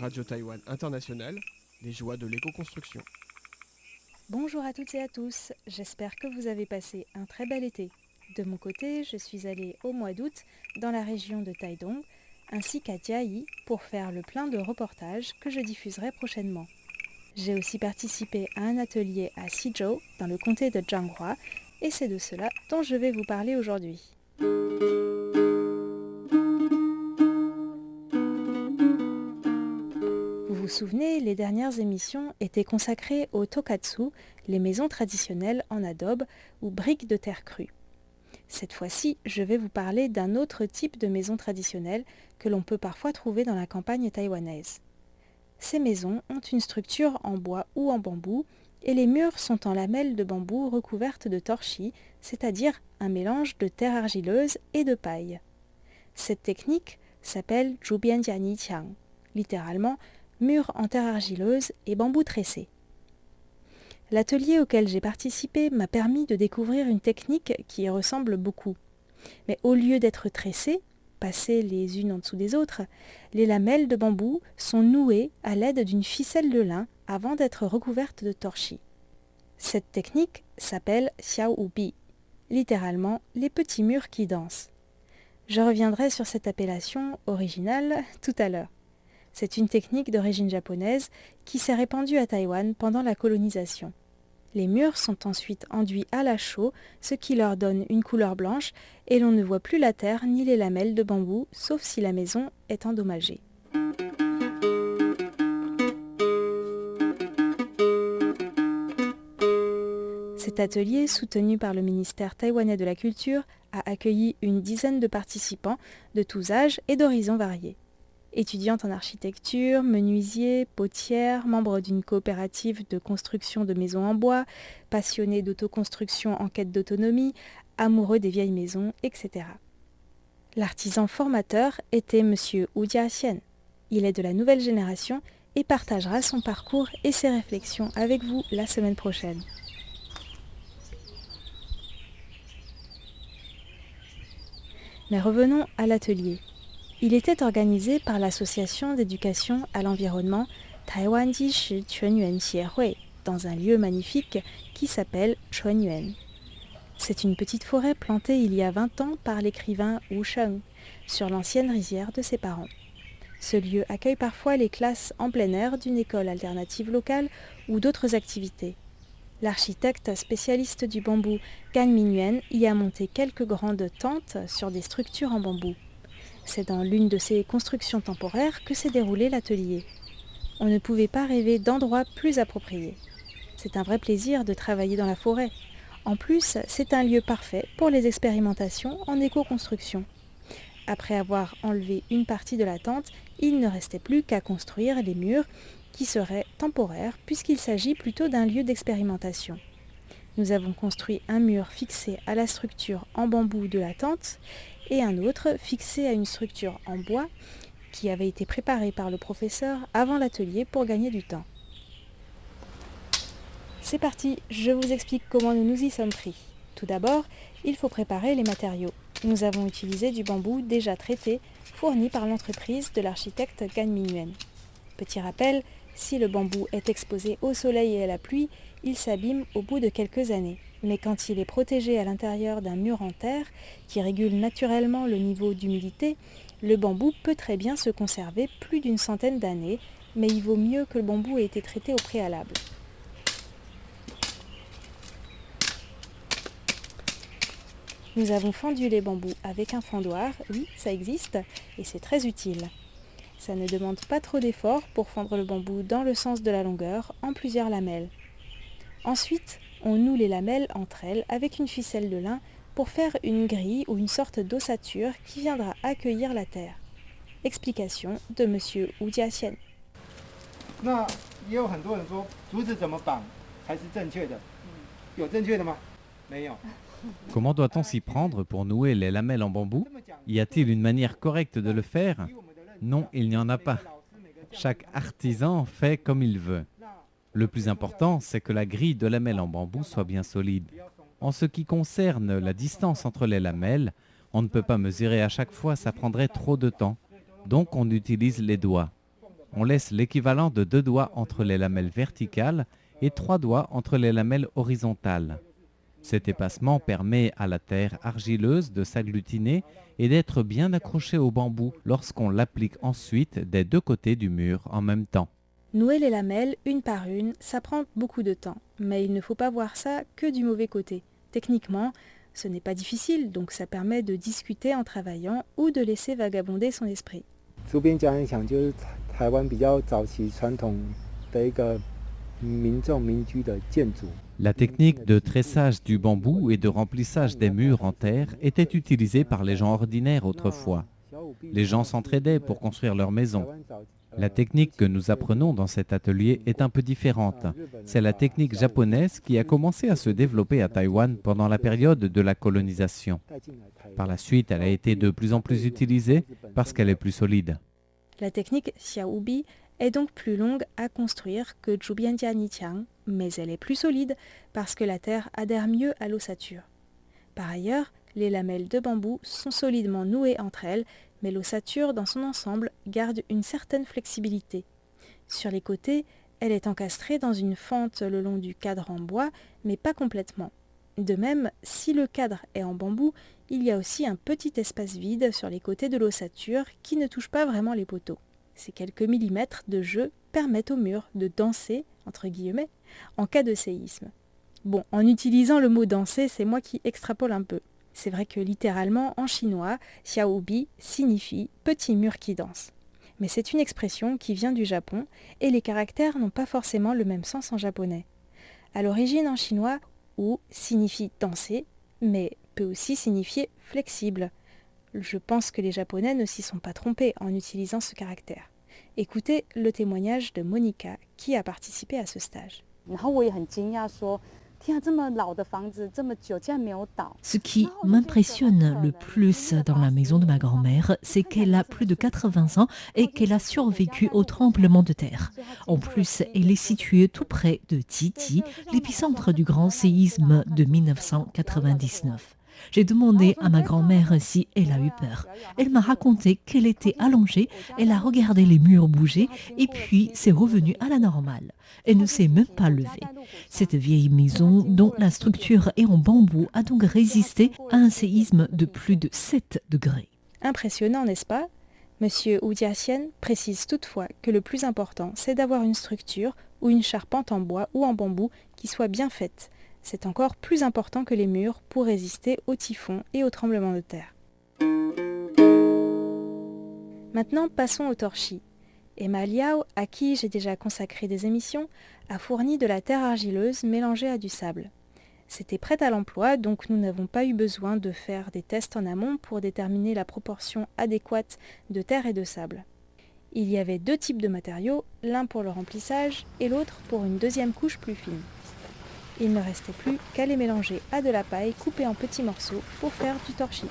Radio Taïwan International, les joies de l'éco-construction. Bonjour à toutes et à tous, j'espère que vous avez passé un très bel été. De mon côté, je suis allée au mois d'août dans la région de Taidong, ainsi qu'à Jiayi pour faire le plein de reportages que je diffuserai prochainement. J'ai aussi participé à un atelier à Xizhou, dans le comté de Zhanghua, et c'est de cela dont je vais vous parler aujourd'hui. Vous vous souvenez, les dernières émissions étaient consacrées au tokatsu, les maisons traditionnelles en adobe ou briques de terre crue. Cette fois-ci, je vais vous parler d'un autre type de maison traditionnelle que l'on peut parfois trouver dans la campagne taïwanaise. Ces maisons ont une structure en bois ou en bambou et les murs sont en lamelles de bambou recouvertes de torchis, c'est-à-dire un mélange de terre argileuse et de paille. Cette technique s'appelle Zhubianjianiqiang, littéralement mur en terre argileuse et bambou tressé. L'atelier auquel j'ai participé m'a permis de découvrir une technique qui y ressemble beaucoup. Mais au lieu d'être tressées, passées les unes en dessous des autres, les lamelles de bambou sont nouées à l'aide d'une ficelle de lin avant d'être recouvertes de torchis. Cette technique s'appelle xiaobi, littéralement les petits murs qui dansent. Je reviendrai sur cette appellation originale tout à l'heure. C'est une technique d'origine japonaise qui s'est répandue à Taïwan pendant la colonisation. Les murs sont ensuite enduits à la chaux, ce qui leur donne une couleur blanche et l'on ne voit plus la terre ni les lamelles de bambou, sauf si la maison est endommagée. Cet atelier, soutenu par le ministère taïwanais de la Culture, a accueilli une dizaine de participants de tous âges et d'horizons variés. Étudiante en architecture, menuisier, potière, membre d'une coopérative de construction de maisons en bois, passionné d'autoconstruction en quête d'autonomie, amoureux des vieilles maisons, etc. L'artisan formateur était M. Wu Jiaxian. Il est de la nouvelle génération et partagera son parcours et ses réflexions avec vous la semaine prochaine. Mais revenons à l'atelier. Il était organisé par l'association d'éducation à l'environnement Taiwan Jishi Chunyuan Xiehui dans un lieu magnifique qui s'appelle Chunyuan. C'est une petite forêt plantée il y a 20 ans par l'écrivain Wu Sheng sur l'ancienne rizière de ses parents. Ce lieu accueille parfois les classes en plein air d'une école alternative locale ou d'autres activités. L'architecte spécialiste du bambou Gan Mingyuan y a monté quelques grandes tentes sur des structures en bambou. C'est dans l'une de ces constructions temporaires que s'est déroulé l'atelier. On ne pouvait pas rêver d'endroit plus approprié. C'est un vrai plaisir de travailler dans la forêt. En plus, c'est un lieu parfait pour les expérimentations en éco-construction. Après avoir enlevé une partie de la tente, il ne restait plus qu'à construire les murs qui seraient temporaires puisqu'il s'agit plutôt d'un lieu d'expérimentation. Nous avons construit un mur fixé à la structure en bambou de la tente et un autre fixé à une structure en bois qui avait été préparée par le professeur avant l'atelier pour gagner du temps. C'est parti, je vous explique comment nous nous y sommes pris. Tout d'abord, il faut préparer les matériaux. Nous avons utilisé du bambou déjà traité, fourni par l'entreprise de l'architecte Gan Mingyuan. Petit rappel, si le bambou est exposé au soleil et à la pluie, il s'abîme au bout de quelques années. Mais quand il est protégé à l'intérieur d'un mur en terre, qui régule naturellement le niveau d'humidité, le bambou peut très bien se conserver plus d'une centaine d'années, mais il vaut mieux que le bambou ait été traité au préalable. Nous avons fendu les bambous avec un fendoir, oui, ça existe, et c'est très utile. Ça ne demande pas trop d'efforts pour fendre le bambou dans le sens de la longueur en plusieurs lamelles. Ensuite, on noue les lamelles entre elles avec une ficelle de lin pour faire une grille ou une sorte d'ossature qui viendra accueillir la terre. Explication de M. Wu Jiaxian. Comment doit-on s'y prendre pour nouer les lamelles en bambou? Y a-t-il une manière correcte de le faire? Non, il n'y en a pas. Chaque artisan fait comme il veut. Le plus important, c'est que la grille de lamelles en bambou soit bien solide. En ce qui concerne la distance entre les lamelles, on ne peut pas mesurer à chaque fois, ça prendrait trop de temps. Donc on utilise les doigts. On laisse l'équivalent de 2 doigts entre les lamelles verticales et 3 doigts entre les lamelles horizontales. Cet espacement permet à la terre argileuse de s'agglutiner et d'être bien accrochée au bambou lorsqu'on l'applique ensuite des 2 côtés du mur en même temps. Nouer les lamelles une par une, ça prend beaucoup de temps, mais il ne faut pas voir ça que du mauvais côté. Techniquement, ce n'est pas difficile, donc ça permet de discuter en travaillant ou de laisser vagabonder son esprit. 竹编夹影响就是台湾比较早期传统的一个民众民居的建筑。 La technique de tressage du bambou et de remplissage des murs en terre était utilisée par les gens ordinaires autrefois. Les gens s'entraidaient pour construire leur maison. La technique que nous apprenons dans cet atelier est un peu différente. C'est la technique japonaise qui a commencé à se développer à Taïwan pendant la période de la colonisation. Par la suite, elle a été de plus en plus utilisée parce qu'elle est plus solide. La technique xiaobi est donc plus longue à construire que Zhubianjianiqiang, mais elle est plus solide parce que la terre adhère mieux à l'ossature. Par ailleurs, les lamelles de bambou sont solidement nouées entre elles, mais l'ossature dans son ensemble garde une certaine flexibilité. Sur les côtés, elle est encastrée dans une fente le long du cadre en bois, mais pas complètement. De même, si le cadre est en bambou, il y a aussi un petit espace vide sur les côtés de l'ossature qui ne touche pas vraiment les poteaux. Ces quelques millimètres de jeu permettent au mur de danser, entre guillemets, en cas de séisme. Bon, en utilisant le mot danser, c'est moi qui extrapole un peu. C'est vrai que littéralement, en chinois, xiaobi signifie petit mur qui danse. Mais c'est une expression qui vient du Japon et les caractères n'ont pas forcément le même sens en japonais. À l'origine en chinois, ou signifie danser, mais peut aussi signifier flexible. Je pense que les Japonais ne s'y sont pas trompés en utilisant ce caractère. Écoutez le témoignage de Monica qui a participé à ce stage. Ce qui m'impressionne le plus dans la maison de ma grand-mère, c'est qu'elle a plus de 80 ans et qu'elle a survécu au tremblement de terre. En plus, elle est située tout près de Titi, l'épicentre du grand séisme de 1999. J'ai demandé à ma grand-mère si elle a eu peur. Elle m'a raconté qu'elle était allongée, elle a regardé les murs bouger et puis c'est revenu à la normale. Elle ne s'est même pas levée. Cette vieille maison, dont la structure est en bambou, a donc résisté à un séisme de plus de 7 degrés. Impressionnant, n'est-ce pas ? Monsieur Wu Jiaxian précise toutefois que le plus important, c'est d'avoir une structure ou une charpente en bois ou en bambou qui soit bien faite. C'est encore plus important que les murs pour résister aux typhons et aux tremblements de terre. Maintenant, passons au torchis. Emma Liao, à qui j'ai déjà consacré des émissions, a fourni de la terre argileuse mélangée à du sable. C'était prêt à l'emploi, donc nous n'avons pas eu besoin de faire des tests en amont pour déterminer la proportion adéquate de terre et de sable. Il y avait 2 types de matériaux, l'un pour le remplissage et l'autre pour une deuxième couche plus fine. Il ne restait plus qu'à les mélanger à de la paille coupée en petits morceaux pour faire du torchis.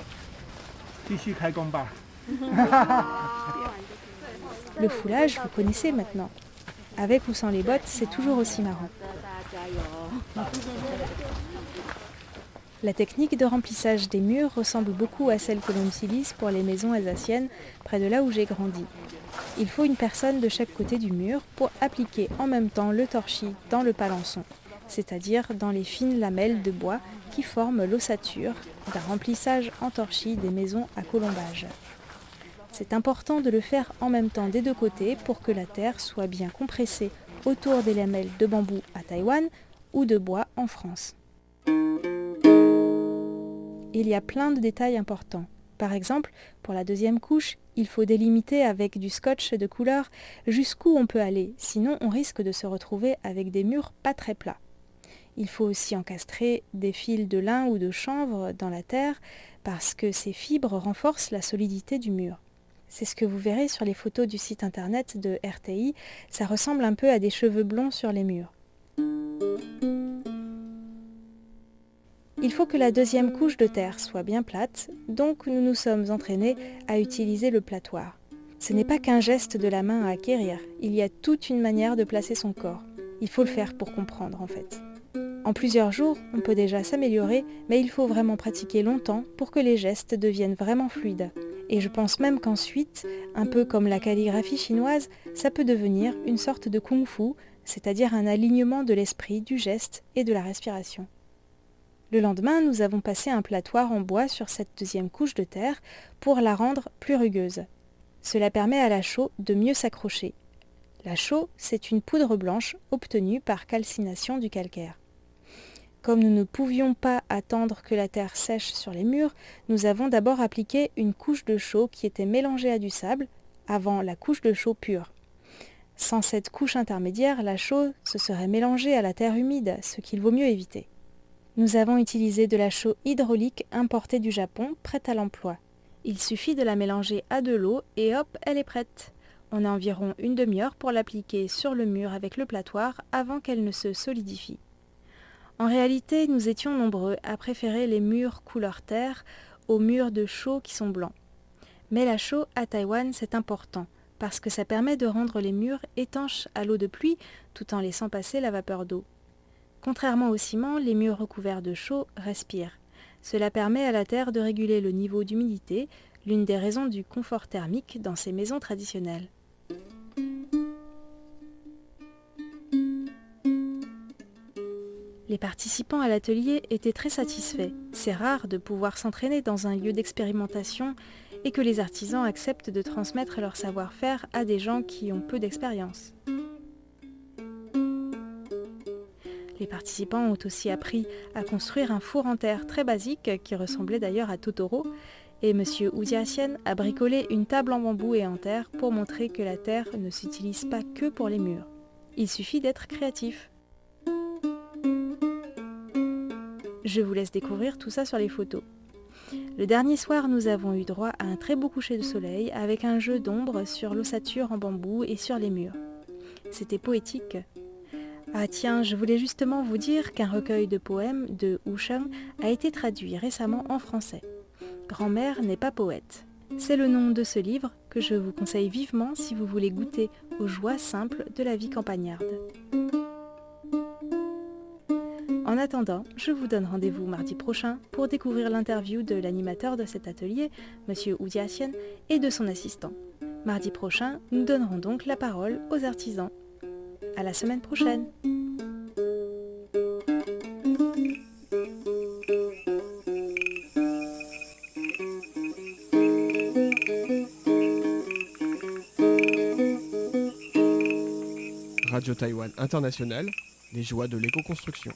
Le foulage, vous connaissez maintenant. Avec ou sans les bottes, c'est toujours aussi marrant. La technique de remplissage des murs ressemble beaucoup à celle que l'on utilise pour les maisons alsaciennes près de là où j'ai grandi. Il faut une personne de chaque côté du mur pour appliquer en même temps le torchis dans le palançon, c'est-à-dire dans les fines lamelles de bois qui forment l'ossature d'un remplissage en torchis des maisons à colombage. C'est important de le faire en même temps des 2 côtés pour que la terre soit bien compressée autour des lamelles de bambou à Taïwan ou de bois en France. Il y a plein de détails importants. Par exemple, pour la deuxième couche, il faut délimiter avec du scotch de couleur jusqu'où on peut aller, sinon on risque de se retrouver avec des murs pas très plats. Il faut aussi encastrer des fils de lin ou de chanvre dans la terre parce que ces fibres renforcent la solidité du mur. C'est ce que vous verrez sur les photos du site internet de RTI, ça ressemble un peu à des cheveux blonds sur les murs. Il faut que la deuxième couche de terre soit bien plate, donc nous nous sommes entraînés à utiliser le platoir. Ce n'est pas qu'un geste de la main à acquérir, il y a toute une manière de placer son corps. Il faut le faire pour comprendre en fait. En plusieurs jours, on peut déjà s'améliorer, mais il faut vraiment pratiquer longtemps pour que les gestes deviennent vraiment fluides. Et je pense même qu'ensuite, un peu comme la calligraphie chinoise, ça peut devenir une sorte de kung-fu, c'est-à-dire un alignement de l'esprit, du geste et de la respiration. Le lendemain, nous avons passé un plâtoir en bois sur cette deuxième couche de terre pour la rendre plus rugueuse. Cela permet à la chaux de mieux s'accrocher. La chaux, c'est une poudre blanche obtenue par calcination du calcaire. Comme nous ne pouvions pas attendre que la terre sèche sur les murs, nous avons d'abord appliqué une couche de chaux qui était mélangée à du sable avant la couche de chaux pure. Sans cette couche intermédiaire, la chaux se serait mélangée à la terre humide, ce qu'il vaut mieux éviter. Nous avons utilisé de la chaux hydraulique importée du Japon, prête à l'emploi. Il suffit de la mélanger à de l'eau et hop, elle est prête. On a environ une demi-heure pour l'appliquer sur le mur avec le plâtoir avant qu'elle ne se solidifie. En réalité, nous étions nombreux à préférer les murs couleur terre aux murs de chaux qui sont blancs. Mais la chaux à Taïwan, c'est important, parce que ça permet de rendre les murs étanches à l'eau de pluie tout en laissant passer la vapeur d'eau. Contrairement au ciment, les murs recouverts de chaux respirent. Cela permet à la terre de réguler le niveau d'humidité, l'une des raisons du confort thermique dans ces maisons traditionnelles. Les participants à l'atelier étaient très satisfaits. C'est rare de pouvoir s'entraîner dans un lieu d'expérimentation et que les artisans acceptent de transmettre leur savoir-faire à des gens qui ont peu d'expérience. Les participants ont aussi appris à construire un four en terre très basique qui ressemblait d'ailleurs à Totoro, et M. Oudiassian a bricolé une table en bambou et en terre pour montrer que la terre ne s'utilise pas que pour les murs. Il suffit d'être créatif. Je vous laisse découvrir tout ça sur les photos. Le dernier soir, nous avons eu droit à un très beau coucher de soleil avec un jeu d'ombre sur l'ossature en bambou et sur les murs. C'était poétique. Ah tiens, je voulais justement vous dire qu'un recueil de poèmes de Wu Sheng a été traduit récemment en français. Grand-mère n'est pas poète. C'est le nom de ce livre que je vous conseille vivement si vous voulez goûter aux joies simples de la vie campagnarde. En attendant, je vous donne rendez-vous mardi prochain pour découvrir l'interview de l'animateur de cet atelier, M. Oudiassian, et de son assistant. Mardi prochain, nous donnerons donc la parole aux artisans. À la semaine prochaine! Radio Taïwan International, les joies de l'éco-construction.